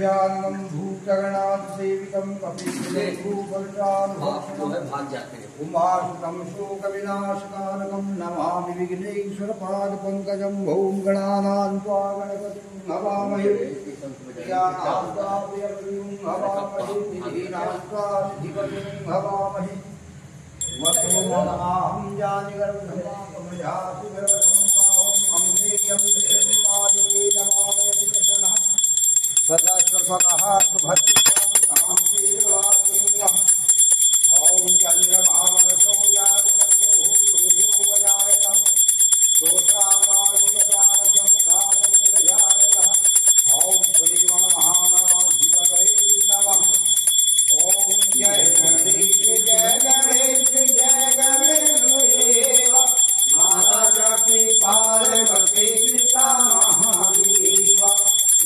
गजाननं भूतगणाधिसेवितं कपित्थजम्बूफलचारुभक्षणम् उमासुतं शोकविनाशकारकं नमामि विघ्नेश्वरपादपङ्कजं ॐ गणानां त्वा गणपतिं हवामहे प्रियानास्ताप्रियपतिं हवामहे निधीनास्ताधिपतिं हवामहे वसो ममाहं जानि गर्भमापमजासु गर्भमाहम् अम्बेयं विश्वमादिते नमामि कृष्णः सदा स्वतः सुभद्रं वीरवासुः ॐ चन्द्रमावनसो जातकर्मो भूयो वजायतः सोत्रावायुजातमुखादमुखजायतः ॐ श्रीमन्महागणाधिपतये नमः ॐ जय गणेश जय गणेश जय गणेश देव माता की पार्वती सीता महादेव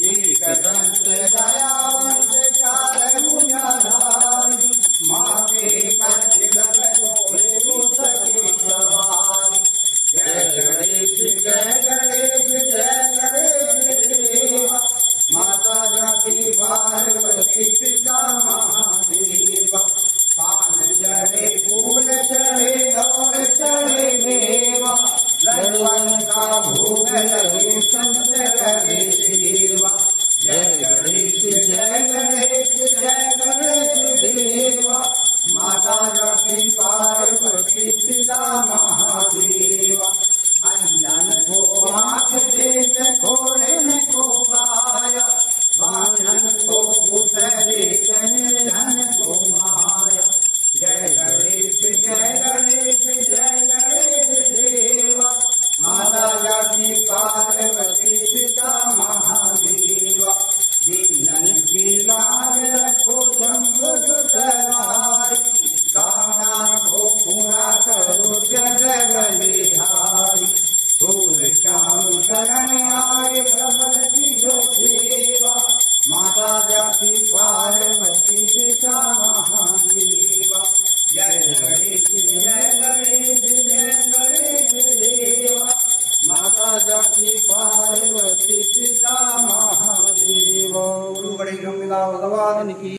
एकदंत दयावंत काल मुझाधारी माते कटिलक जोड़े मुसके सवारी जय गणेश जय गणेश जय गणेश देव माता की पार्वती सीता महादेव पान चढ़े फूल चढ़े और चढ़े मेवा लड्डुअन का भोग लगे संत करे सेवा जय गणेश जय गणेश जय गणेश देवा माता की पार्वती सीता महादेवा अंजन को आँख देख घोड़े को गाया बांधन को पुतरे धन को माया जय गणेश जय गणेश जय गणेश देवा माता की पार्वती सीता महादेवा दीनन की लाल रखो शंभु सुतराई काना को पूरा करो जग बलिहारी फूल श्याम शरण आए कमल की जो सेवा माता जाति पार्वती सीता महादेवा जय गणेश जय गणेश जय गणेश देवा माता जाति पार्वती सीता महादेवा। गुरु गणेश भगवान की